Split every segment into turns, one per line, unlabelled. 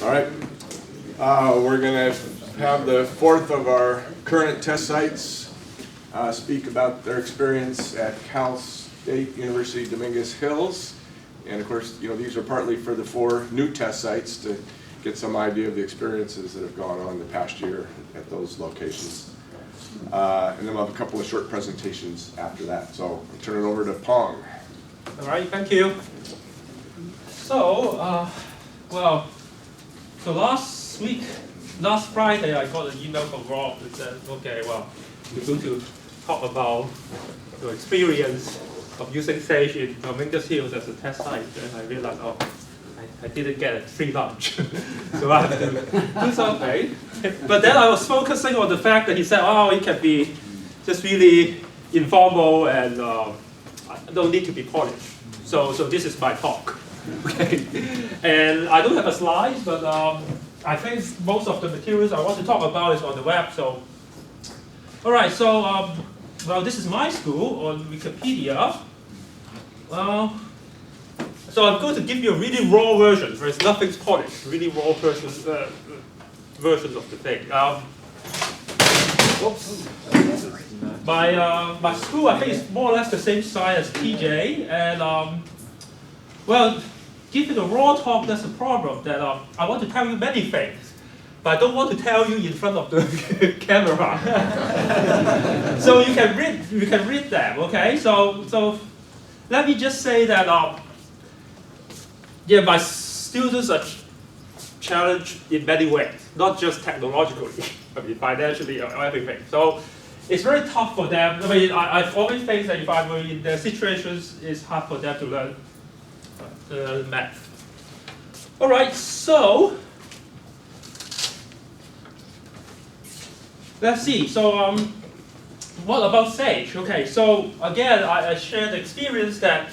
All right. We're going to have the fourth of our current test sites speak about their experience at Cal State University Dominguez Hills. And of course, these are partly for the four new test sites to get some idea of the experiences that have gone on the past year at those locations. And then we'll have a couple of short presentations after that. So I'll turn it over to Pong.
All right, thank you. So, last Friday, I got an email from Rob that said, okay, well, we're going to talk about your experience of using Sage in Dominguez Hills as a test site. And I realized, oh, I didn't get a free lunch. So I have to do something. But then I was focusing on the fact that he said, oh, it can be just really informal and don't need to be polished. So this is my talk. Okay, and I don't have a slide, but I think most of the materials I want to talk about is on the web. So, all right. So, well, this is my school on Wikipedia. So I'm going to give you a really raw version. There's nothing's polished. Really raw versions of the thing. Oops. My school, I think, is more or less the same size as TJ, and well, given the raw talk, that's a problem that I want to tell you many things, but I don't want to tell you in front of the camera. So you can read them, okay? So let me just say that yeah, my students are challenged in many ways, not just technologically, I mean financially or everything. So it's very tough for them. I mean, I've always think that if I were in their situations, it's hard for them to learn math. All right, so let's see. So what about Sage? Okay, so again, I shared the experience that,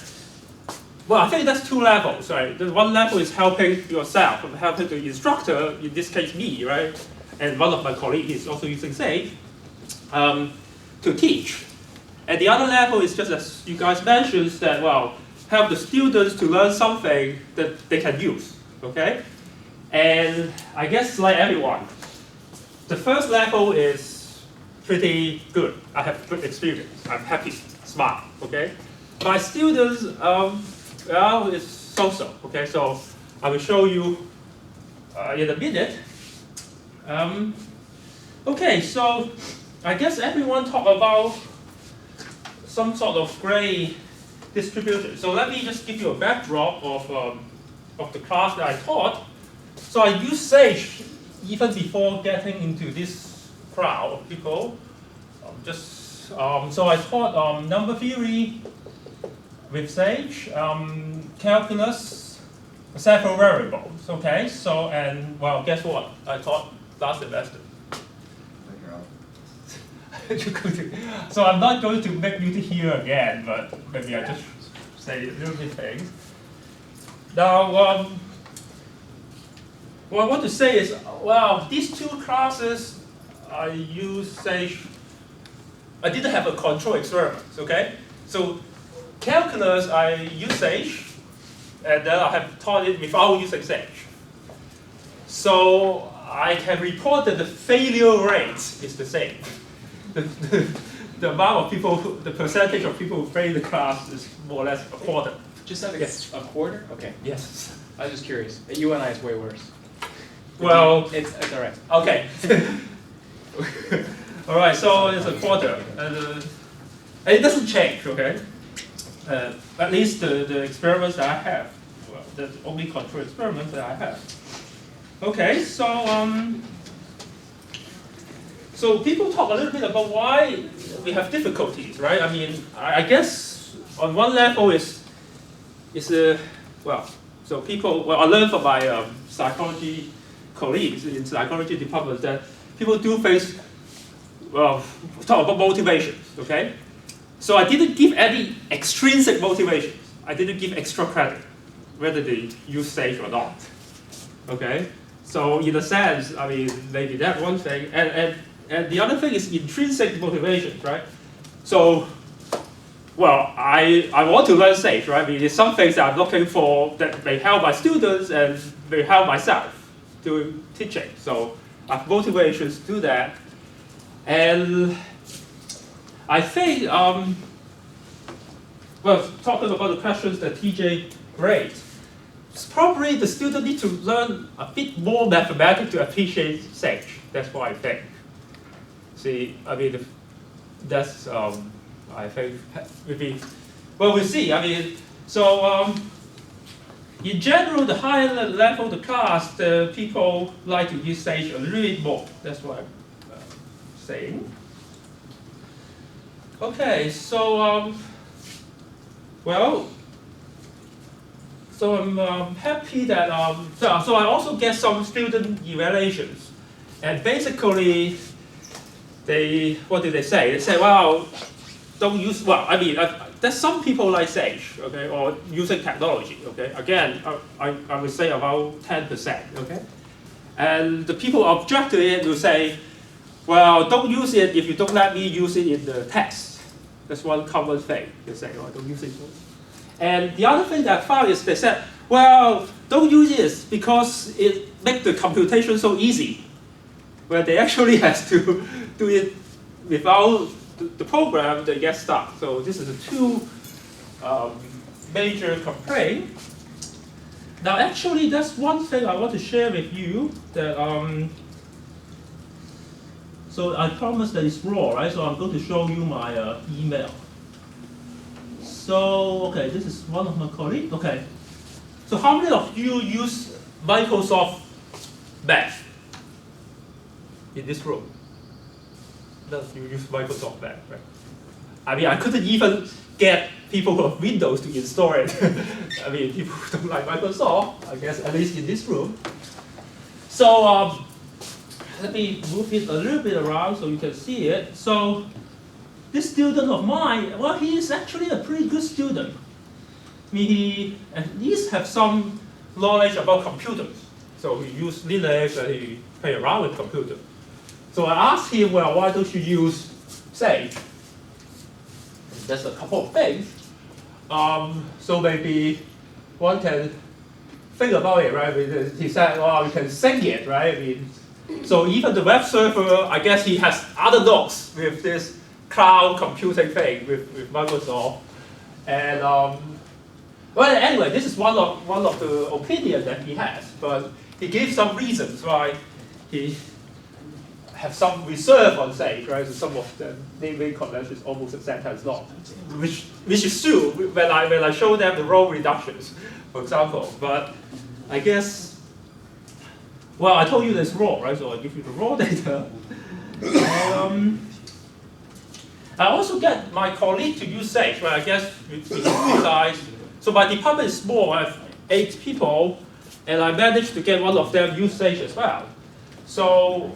well, I think that's two levels, right? The one level is helping yourself, helping the instructor, in this case me, right? And one of my colleagues is also using Sage to teach. And the other level is just as you guys mentioned that, well, help the students to learn something that they can use, okay? And I guess like everyone, the first level is pretty good. I have good experience. I'm happy, smart, okay? My students, well, it's so-so, okay? So I will show you in a minute. Okay, so I guess everyone talk about some sort of gray distribution. So let me just give you a backdrop of the class that I taught. So I used Sage even before getting into this crowd of people. So I taught number theory with Sage, calculus, several variables. Okay, so and well, guess what? I taught last semester. So I'm not going to make you to hear again, but maybe I just say a little bit things. Now, what I want to say is, well, these two classes I use Sage. I didn't have a control experiment, okay? So calculus I use Sage, and then I have taught it without using Sage. So I can report that the failure rate is the same. The amount of people, the percentage of people who fail the class is more or less a quarter.
Just having yes. A quarter? Okay.
Yes.
I was just curious. At UNI it's way worse.
Well,
it's all right.
Okay. All right. So it's a quarter, and it doesn't change. Okay. At least the experiments that I have, well, the only control experiments that I have. Okay. So people talk a little bit about why we have difficulties, right? I mean, I guess on one level is well, so people, well, I learned from my psychology colleagues in psychology department that people do face, well, talk about motivations, okay? So I didn't give any extrinsic motivations. I didn't give extra credit, whether they use Sage or not, okay? So in a sense, I mean, maybe that's one thing, and the other thing is intrinsic motivation, right? So, well, I want to learn Sage, right? I mean, there's some things that I'm looking for that may help my students and may help myself. doing teaching. So I have motivations to do that. And I think, well, talking about the questions that TJ raised, probably the student need to learn a bit more mathematics to appreciate SAGE. That's what I think. See, I mean, that's, I think, maybe, well, we'll see. I mean, so in general, the higher level of the class, the people like to use SAGE a little bit more. That's what I'm saying. Okay, so, well, so I'm happy that, so I also get some student evaluations. And basically, what did they say? They say, well, don't use, well, I mean, there's some people like SAGE, okay, or using technology, okay? Again, I would say about 10%, okay? And the people who object to it will say, well, don't use it if you don't let me use it in the test. That's one common thing. They say, oh, don't use it. And the other thing that I found is they said, well, don't use this because it makes the computation so easy. Where they actually have to do it without the program, they get stuck. So this is a two major complaint. Now actually, that's one thing I want to share with you that, so I promised that it's raw, right? So I'm going to show you my email. So, okay, this is one of my colleagues. Okay, so how many of you use Microsoft Math in this room? None of you use Microsoft Math, right? I mean, I couldn't even get people who have Windows to install it. I mean, people who don't like Microsoft, I guess, at least in this room. So, let me move it a little bit around so you can see it. So, this student of mine, well, he is actually a pretty good student. I mean, he at least have some knowledge about computers. So he used Linux and he play around with computers. So I asked him, well, why don't you use SAGE? There's a couple of things. So maybe one can think about it, right? He said, well, you can sync it, right? I mean, so even the web server, I guess he has other nodes with this cloud computing thing with Microsoft. And well, anyway, this is one of the opinions that he has, but he gave some reasons why he have some reserve on SAGE, right? So some of the naming conventions almost accept as not, which is true when I show them the row reductions, for example. But I guess, well, I told you this raw, right? So I give you the raw data. I also get my colleague to use SAGE, right? I guess we size. So my department is small. I have 8 people, and I managed to get one of them use SAGE as well. So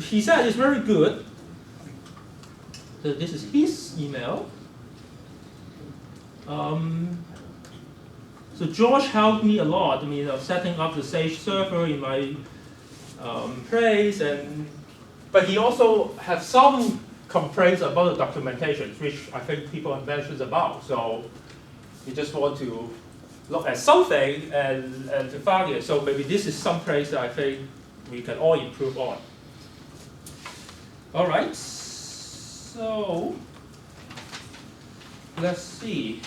he said it's very good. So this is his email. So George helped me a lot. I mean, setting up the SAGE server in my place, but he also has some complaints about the documentation, which I think people have mentioned about. So you just want to look at something and to find it. So maybe this is some place that I think we can all improve on. All right, so let's see.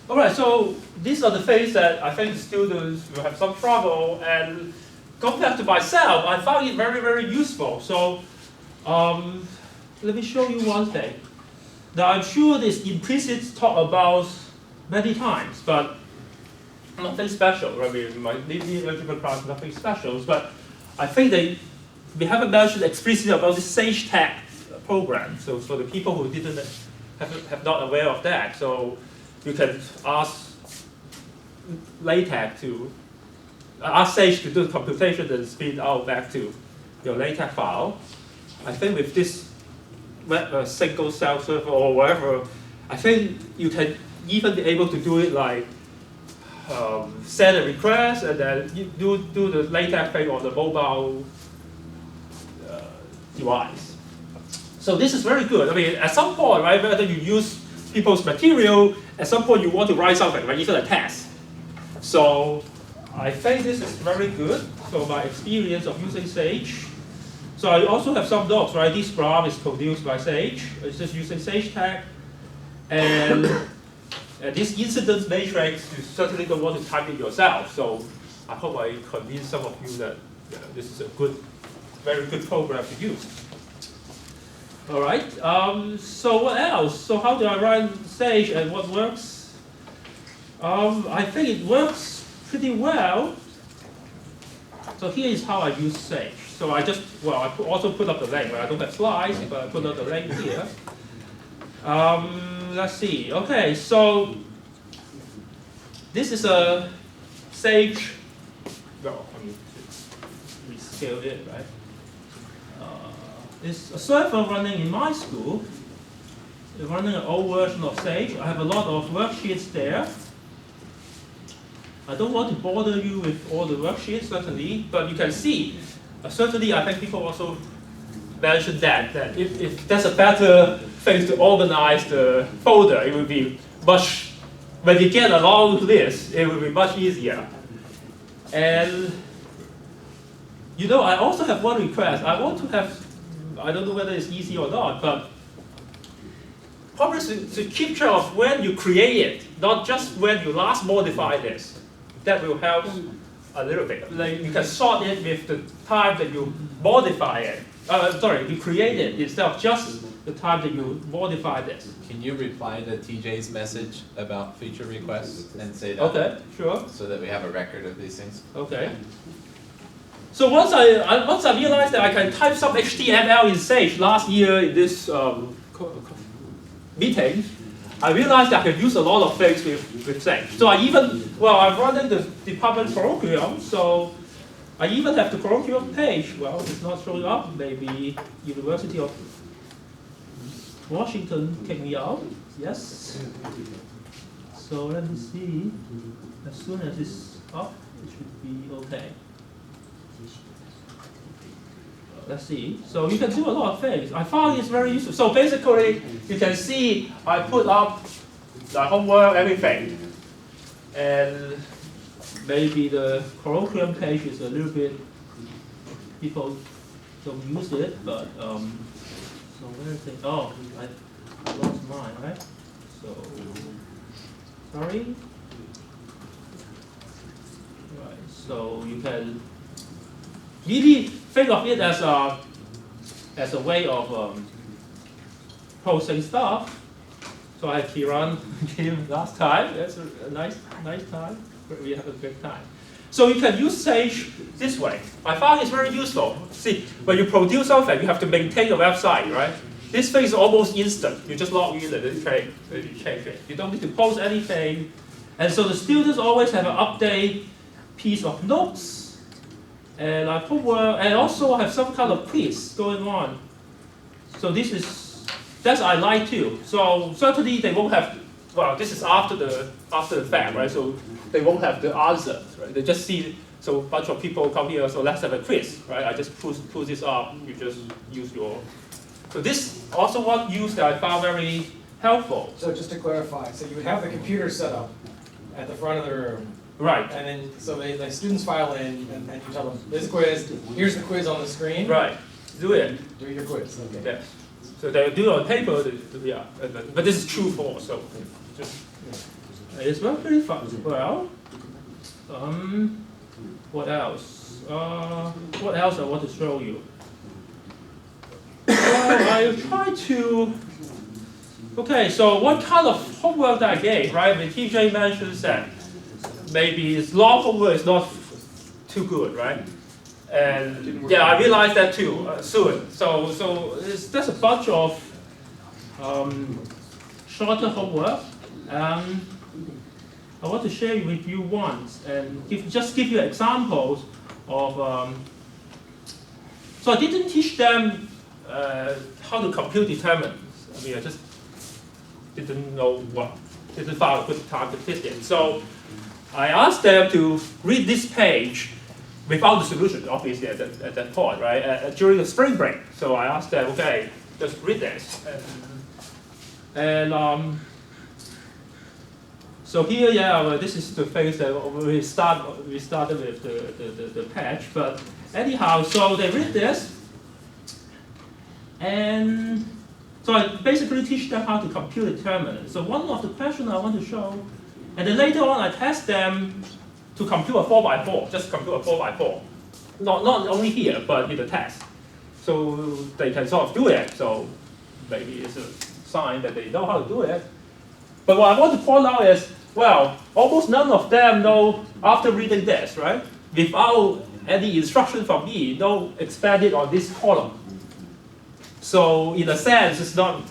All right, so these are the things that I think the students will have some trouble, and compared to myself, I found it very, very useful. So let me show you one thing. Now, I'm sure this implicit talk about many times, but nothing special. Right? In my linear algebra class, nothing special. But I think we haven't mentioned explicitly about the SAGE tag program. So for the people who didn't have not aware of that, so you can ask LaTeX to ask SAGE to do the computation and spit out back to your LaTeX file. I think with this single cell server or whatever, I think you can even be able to do it like send a request and then you do the LaTeX thing on the mobile device. So this is very good. I mean, at some point, right, whether you use people's material at some point you want to write something, right? Even a test. So I think this is very good. So my experience of using Sage. So I also have some docs, right? This graph is produced by Sage. It's just using Sage tag. And this incidence matrix, you certainly don't want to type it yourself. So I hope I convince some of you that this is a good, very good program to use. All right. So what else? So how do I run Sage and what works? I think it works pretty well. So here is how I use Sage. So I just, well, I also put up the link, right? I don't have slides, but I put up the link here. Let's see. Okay, so this is a Sage. Well, I mean, rescale it, right? It's a server running in my school. It's running an old version of Sage. I have a lot of worksheets there. I don't want to bother you with all the worksheets, certainly, but you can see, certainly I think people also mentioned that if there's a better thing to organize the folder, it would be much, when you get a long list, it will be much easier. And, you know, I also have one request. I want to have, I don't know whether it's easy or not, but probably to keep track of when you create it, not just when you last modify this. That will help a little bit. Like you can sort it with the time that you modify it. You create it instead of just the time that you modify this.
Can you reply to TJ's message about feature requests and say that?
Okay, sure.
So that we have a record of these things?
Okay. So once I realized that I can type some HTML in Sage last year in this meeting, I realized I could use a lot of things with Sage. So I'm running the department colloquium, so I even have the colloquium page. Well, it's not showing up. Maybe University of Washington kicked me out. Yes. So let me see. As soon as it's up, it should be okay. Let's see. So you can do a lot of things. I found it's very useful. So basically, you can see I put up the homework, everything. And maybe the colloquium page is a little bit, people don't use it, but, so where is it? Oh, I lost mine, right? So, sorry. Right, so you can really think of it as a way of posting stuff. So I had Kiran came last time. That's a nice time. We have a good time. So you can use Sage this way. I found it's very useful. See, when you produce something, you have to maintain a website, right? This thing is almost instant. You just log in and then you change it. You don't need to post anything. And so the students always have an update piece of notes. And I homework, and also I have some kind of quiz going on. So that's I like too. So certainly they won't have, well, this is after the fact, right? So they won't have the answers, right? They just see, so a bunch of people come here, so let's have a quiz, right? I just pull this up, you just use your, so this also one use that I found very helpful.
So just to clarify, so you would have the computer set up at the front of the room.
Right.
And then, so the students file in, and you tell them, this quiz, here's the quiz on the screen.
Right, do it.
Do your quiz, okay.
Yes. So they do it on paper, yeah, but this is true for, so just, it's pretty fun. Well, what else? What else I want to show you? Well, I try to, okay, so what kind of homework that I gave, right? When TJ mentions that maybe it's long homework is not too good, right? And yeah, I realized that too soon. So there's a bunch of shorter homework. I want to share with you once and just give you examples of. So I didn't teach them how to compute determinants. I mean, I just didn't find a good time to teach it. So I asked them to read this page without the solution, obviously, at that point, right? During the spring break. So I asked them, okay, just read this. And So here, yeah, well, this is the phase that we started with the patch. But anyhow, so they read this, and so I basically teach them how to compute determinants. So one of the questions I want to show, and then later on I test them to compute a 4x4, just compute a 4x4. Not only here, but in the test. So they can sort of do it. So maybe it's a sign that they know how to do it. But what I want to point out is, well, almost none of them know after reading this, right? Without any instruction from me, no expand it on this column. So in a sense, it's not,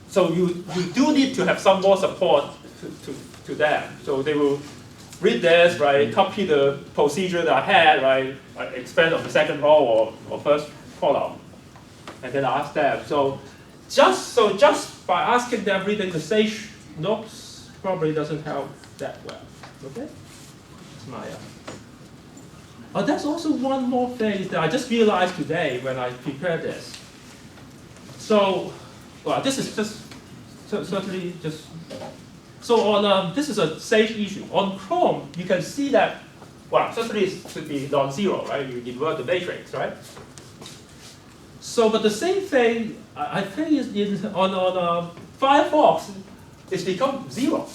so you do need to have some more support to them. So they will read this, right, copy the procedure that I had, right, expand on the second row or first column, and then ask them. So just by asking them reading the Sage notes probably doesn't help that well, okay? That's my, there's also one more thing that I just realized today when I prepared this. So, well, this is just certainly just, so on, this is a Sage issue. On Chrome, you can see that, well, certainly it should be non-zero, right? You invert the matrix, right? So, but the same thing, I think is on Firefox, it's become 0.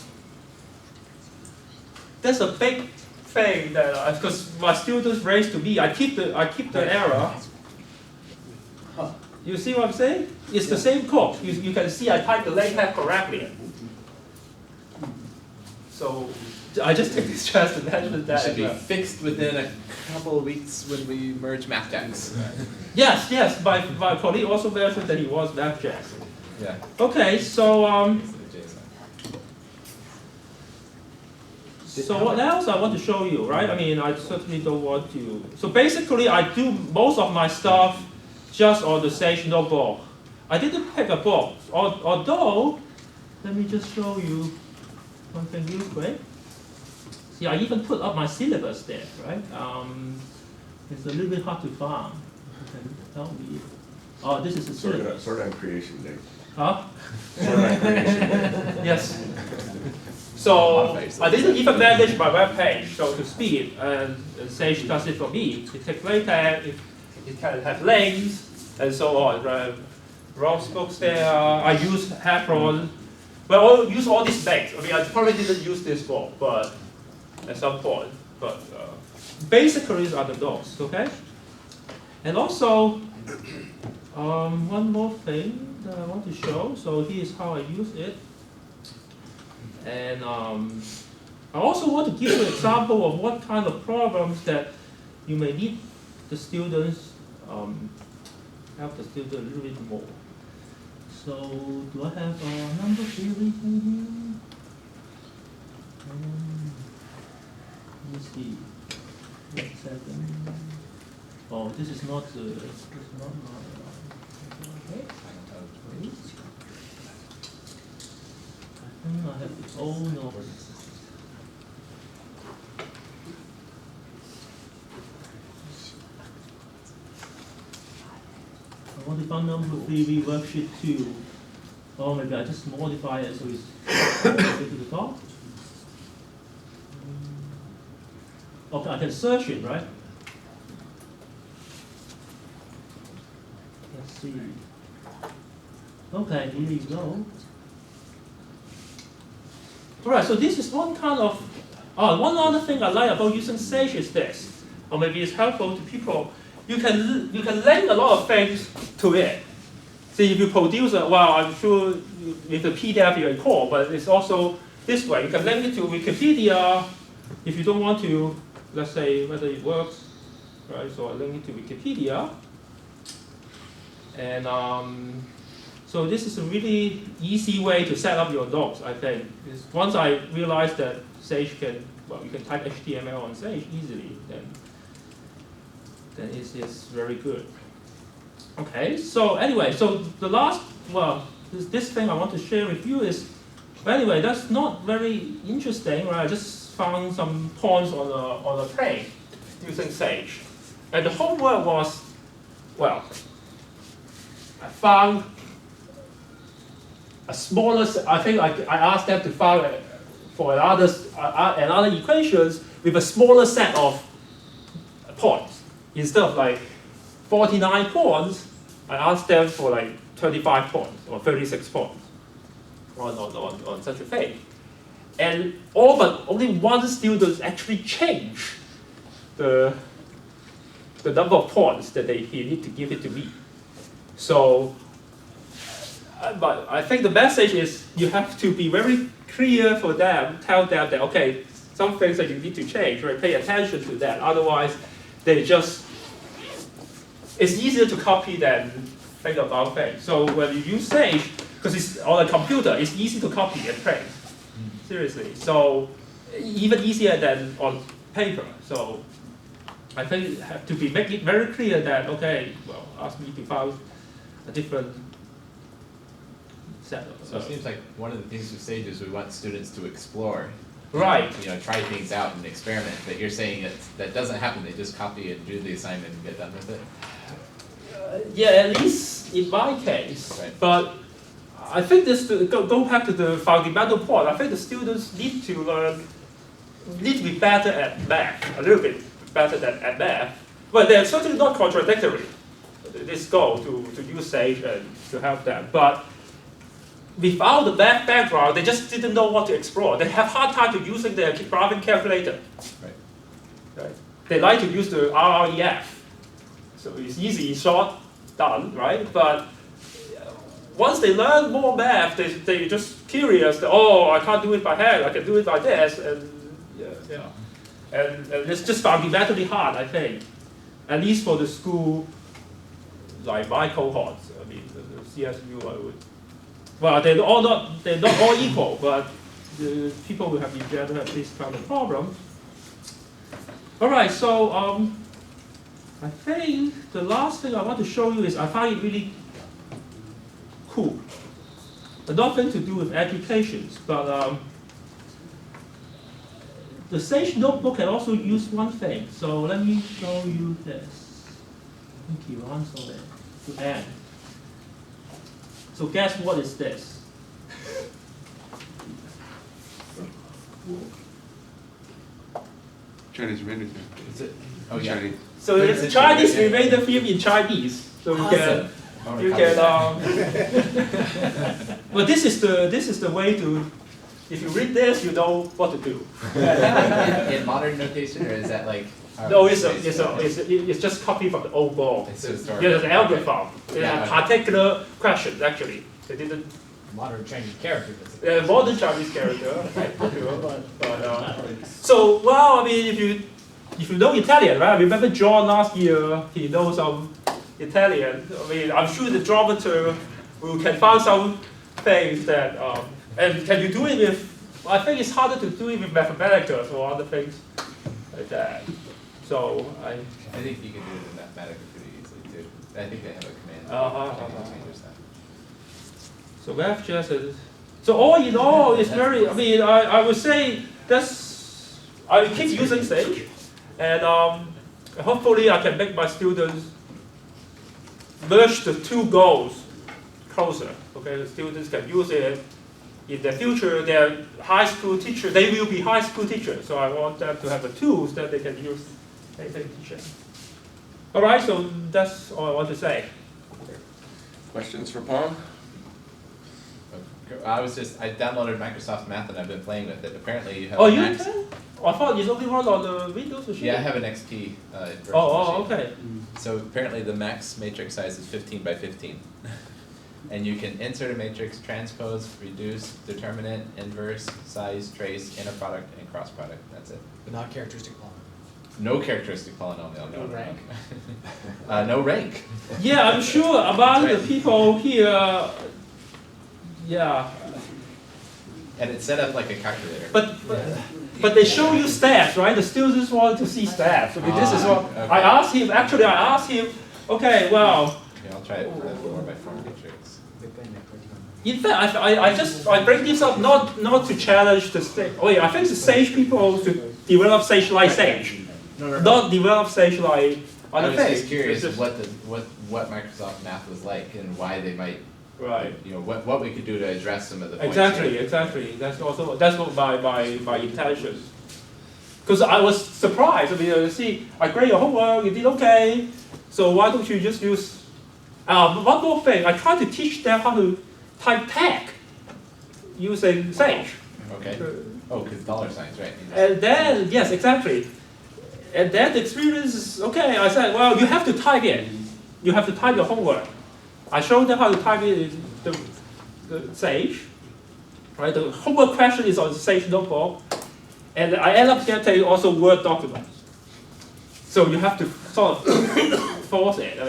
That's a big thing that, because my students raised to me, I keep the error. You see what I'm saying? It's the same code. You can see I typed the LaTeX correctly. So I just take this chance to mention that.
It should be fixed within a couple of weeks when we merge MathJax.
Yes. My colleague also mentioned that he was MathJax.
Yeah.
Okay, so so what else I want to show you, right? I mean, I certainly don't want to. So basically, I do most of my stuff just on the Sage notebook. I didn't pick a book, although, let me just show you one thing real quick. See, I even put up my syllabus there, right? It's a little bit hard to find. You can tell me. Oh, this is the syllabus.
Sort on creation day.
Huh?
Sort on creation day.
Yes. So I didn't even manage my web page, so to speak, and Sage does it for me. It takes LaTeX, it can have links, and so on. Ross books there, I use Hebron. Well, I use all these links. I mean, I probably didn't use this book, but at some point. But basically, these are the docs, okay? And also, one more thing that I want to show. So here's how I use it. And I also want to give you an example of what kind of problems that you may need the students, help the student a little bit more. So, do I have a number theory in here? Let me see. 1 second. Oh, this is not the. This is not my. Okay. Wait. I think I have the old number. I want to find number theory worksheet 2. Or maybe I just modify it so it's to the top. Okay, I can search it, right? Let's see. Okay, here you go. Alright, so this is one kind of, one other thing I like about using Sage is this, or maybe it's helpful to people. You can link a lot of things to it. See, if you produce a, well, I'm sure with the PDF you can call, but it's also this way. You can link it to Wikipedia if you don't want to, let's say, whether it works, right? So I link it to Wikipedia. And so this is a really easy way to set up your docs, I think. Once I realized that Sage can, well, you can type HTML on Sage easily, then it's very good. Okay, so anyway, so the last, well, this thing I want to share with you is, anyway, that's not very interesting, right? I just found some points on a plane using Sage. And the homework was, well, I found a smaller, I think I asked them to find for another equations with a smaller set of points. Instead of like 49 points, I ask them for like 25 points or 36 points on such a thing. And all but only one student actually changed the number of points that he need to give it to me. So, but I think the message is you have to be very clear for them, tell them that, okay, some things that you need to change, right? Pay attention to that. Otherwise, they just, it's easier to copy than think about things. So when you use Sage, because it's on a computer, it's easy to copy and paste. Seriously. So even easier than on paper. So I think you have to make it very clear that, okay, well, ask me to find a different set of.
So it seems like one of the things with Sage is we want students to explore.
Right.
You know, try things out and experiment, but you're saying that doesn't happen, they just copy and do the assignment and get done with it?
Yeah, at least in my case.
Right.
But I think this go back to the fundamental point. I think the students need to be better at math, a little bit better than at math. But they're certainly not contradictory. This goal to use Sage and to help them. But without the math background, they just didn't know what to explore. They have hard time to using their driving calculator. Right. They like to use the RREF. So it's easy, short, done, right? But once they learn more math, they're just curious that, oh, I can't do it by hand, I can do it by this, and and it's just fundamentally hard, I think. At least for the school, like my cohorts, I mean, the CSU, I would. Well, they're not all equal, but the people who have in general have this kind of problem. All right, so I think the last thing I want to show you is I find it really cool. Nothing to do with education, but the Sage notebook can also use one thing. So let me show you this. Thank you, answer it to end. So guess what is this?
Chinese remainder.
Is it? Oh, yeah.
Chinese.
So it's a Chinese remainder theme in Chinese. So you can. You can, well, this is the way to. If you read this, you know what to do.
In modern notation, or is that like?
No, it's just copy from the old book.
It's
Yeah,
historical.
there's an algorithm. It's
Yeah.
a particular question actually. They didn't.
Modern Chinese characters.
Modern Chinese character. So well, I mean, if you know Italian, right? I remember John last year. He knows some Italian. I mean, I'm sure the dramaturg can find some things that. And can you do it with? I think it's harder to do it with mathematics or other things like that. So
I think you can do it in mathematics pretty easily too. I think they have a command. that changes that.
So math is. So all in all, it's very. I mean, I would say that's. I will keep using Sage, and hopefully I can make my students merge the two goals closer. Okay, the students can use it. In the future, they're high school teachers. They will be high school teachers. So I want them to have the tools that they can use as teaching. All right, so that's all I want to say.
Questions for Pong?
I downloaded Microsoft Math and I've been playing with it. Apparently you have
Oh,
a
you
Max.
can? I thought it's only run on the Windows machine.
Yeah, I have an XP virtual
Oh,
machine.
okay.
So apparently the max matrix size is 15 by 15. And you can insert a matrix, transpose, reduce, determinant, inverse, size, trace, inner product, and cross product. That's it.
But not characteristic polynomial.
No characteristic polynomial.
No rank.
No rank.
Yeah, I'm sure among the people here, yeah.
And it's set up like a calculator.
But they show you stats, right? The students want to see stats. I mean, this is what
okay.
I asked him. Actually, I asked him. Okay, well.
Yeah, I'll try it for the 4x4 matrix.
In fact, I bring this up not to challenge the Sage. Oh yeah, I think the Sage people should develop Sage like Sage, not develop Sage like
I
other
was
things.
just curious
It's just-
what Microsoft Math was like and why they might
Right.
You know, what we could do to address some of the points. here.
Exactly. That's what my intention. Because I was surprised. I mean, you see, I grade your homework, you did okay. So why don't you just use? One more thing, I tried to teach them how to type tag using Sage.
Okay. Oh, because dollar signs, right?
And then, yes, exactly. And then the experience is, okay, I said, well, you have to type it. You have to type your homework. I showed them how to type it in the Sage. Right? The homework question is on the Sage notebook. And I end up getting also Word documents. So you have to sort of force it.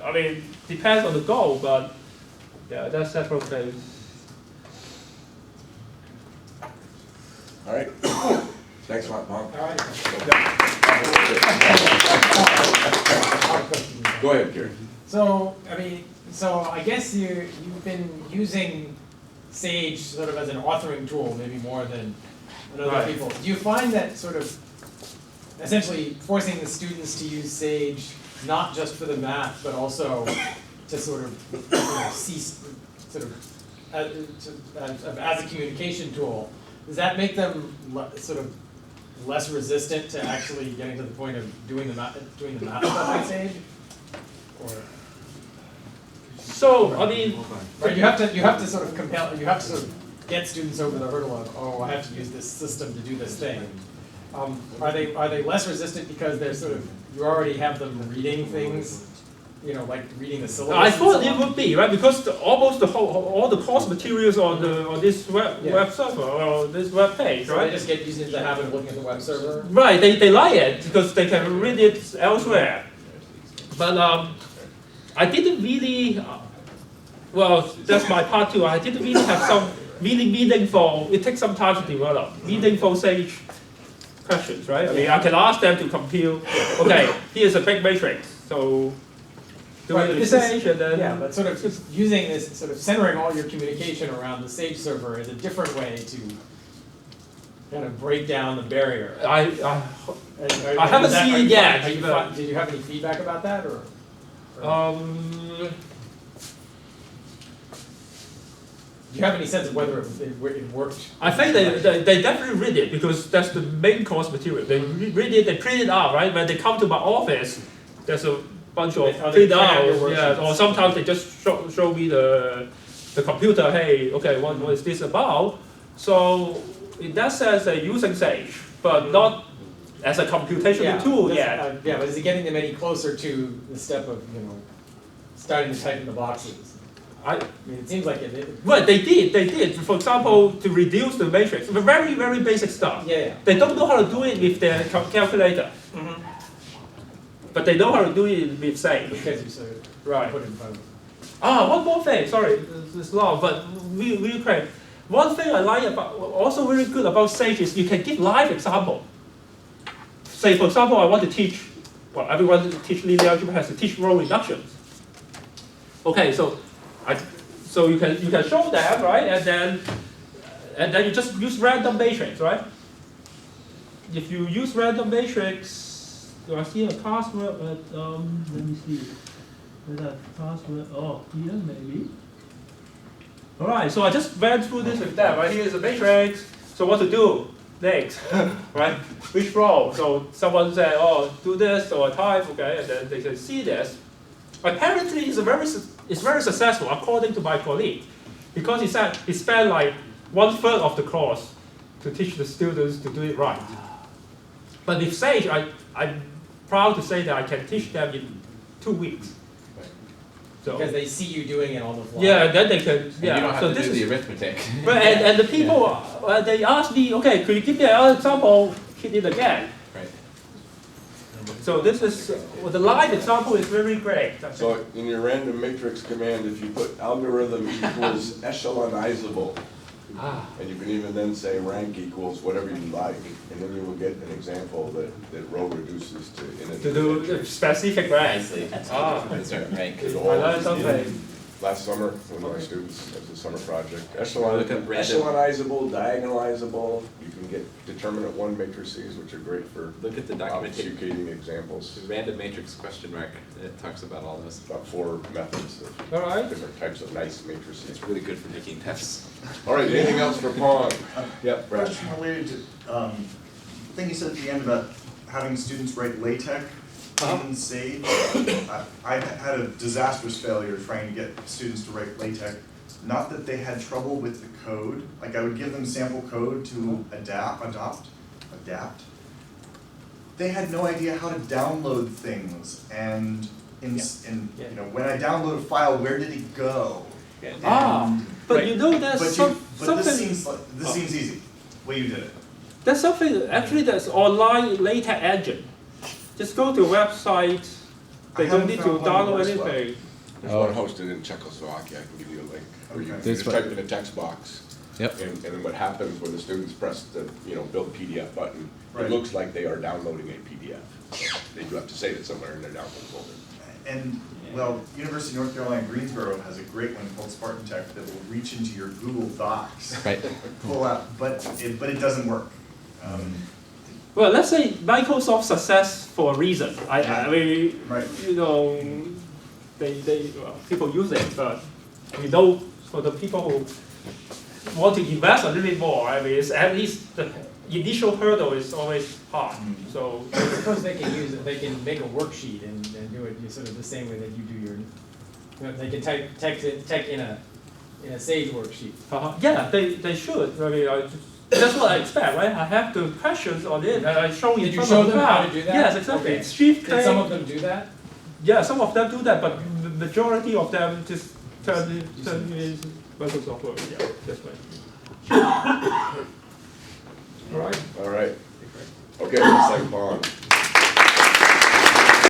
I mean, depends on the goal, but yeah, that's several things.
All right. Thanks a lot, Pong.
All right.
Go ahead, Gary.
So, I guess you've been using Sage sort of as an authoring tool, maybe more than other
Right.
people. Do you find that sort of essentially forcing the students to use Sage not just for the math, but also to sort of as a communication tool, does that make them sort of less resistant to actually getting to the point of doing the math stuff on Sage? Or
So, I mean,
right, you have to sort of get students over the hurdle of, oh, I have to use this system to do this thing. Are they less resistant because they're sort of, you already have them reading things, you know, like reading the syllabus?
I thought it would be, right, because all the course materials on this web server or this web page,
So
right?
they just get used into the habit of looking at the web server?
Right, they like it because they can read it elsewhere. But I didn't really, well, that's my part too. I didn't really have some really meaningful, it takes some time to develop, meaningful Sage questions, right? I mean, I can ask them to compute, okay, here's a big matrix, so do
Right,
it in
this
Sage and then.
Yeah, but sort of using this, sort of centering all your communication around the Sage server is a different way to kind of break down the barrier.
I haven't seen it yet.
Did you have any feedback about that, or? Do you have any sense of whether it worked?
I think they definitely read it because that's the main course material. They read it, they print it out, right? When they come to my office, there's a bunch of
They
print out,
print out your
yeah.
worksheets.
Or sometimes they just show me the computer. Hey, okay, what is this about? So in that sense, they're using Sage, but not as a computational tool yet.
Yeah, but is it getting them any closer to the step of, you know, starting to type in the boxes? I mean, it seems like it.
Well, they did. For example, to reduce the matrix, very, very basic stuff.
Yeah.
They don't know how to do it with their calculator, but they know how to do it with Sage.
Because you sort of
Right.
put it in front of them.
One more thing. Sorry, it's long, but real quick. One thing I like about, also very good about Sage is you can give live example. Say, for example, I want to teach. Well, everyone who teach linear algebra has to teach row reductions. Okay, so you can show them, right, and then you just use random matrix, right? If you use random matrix, do I see a password? Let me see. Where's that password? Oh, here maybe. All right, so I just went through this with them. Right, here's a matrix. So what to do next, right? Which row? So someone said, oh, do this or type, okay, and then they can see this. Apparently, it's very successful, according to my colleague, because he said he spent like 1/3 of the course to teach the students to do it right. But with Sage, I'm proud to say that I can teach them in 2 weeks. So,
Because they see you doing it on the fly.
yeah, then they can.
And
Yeah,
you don't have
so
to
this
do the
is.
arithmetic.
But and the people they asked me, okay, could you give me another example? Hit it again.
Right.
So this is the live example is very great.
So in your random matrix command, if you put algorithm equals echelonizable, and you can even then say rank equals whatever you like, and then you will get an example that row reduces to
to do specific rank.
Nicely.
Ah.
Insert rank.
I learned something.
last summer with my students as a summer project.
Look at random-
Echelonizable, diagonalizable, you can get determinant one matrices, which are great for
Look at the documentation.
obfuscating examples.
Random matrix question mark, it talks about all those.
About 4 methods of
All right.
different types of nice matrices.
It's really good for making tests.
All right, anything else for Pong? Yep, Brett.
Question related to, thing you said at the end about having students write LaTeX in Sage. I've had a disastrous failure trying to get students to write LaTeX. Not that they had trouble with the code, like I would give them sample code to adapt. They had no idea how to download things, and you know, when I download a file, where did it go?
But you know there's
But
something.
this seems easy, way you did it.
There's something actually that's online LaTeX engine. Just go to website. They
I
don't
haven't
need to
found one that
download
works well.
anything.
There's one hosted in Czechoslovakia, I can give you a link, where you
Okay.
just
This
type in a text box.
Yep.
And then what happens when the students press the, build PDF button,
Right.
it looks like they are downloading a PDF. They do have to save it somewhere in their download folder.
And, well, University of North Carolina, Greensboro has a great one called Spartan Tech that will reach into your Google Docs.
Right.
Pull out, but it doesn't work.
Well, let's say Microsoft success for a reason. I mean,
Right.
people use it, but we know for the people who want to invest a little bit more, I mean, it's at least the initial hurdle is always hard. So,
I suppose they can use it, they can make a worksheet and do it sort of the same way that you do your, they can type text in a Sage worksheet.
yeah, they should. I mean, that's what I expect, right? I have the questions on it, and I show in
Did you
front
show
of the
them how
crowd.
to do that?
Yes, exactly.
Okay.
It's shift
Did some
key.
of them do that?
Yeah, some of them do that, but the majority of them just turn in Microsoft Word. Yeah, that's right. All right.
All right. Okay, let's like Pong.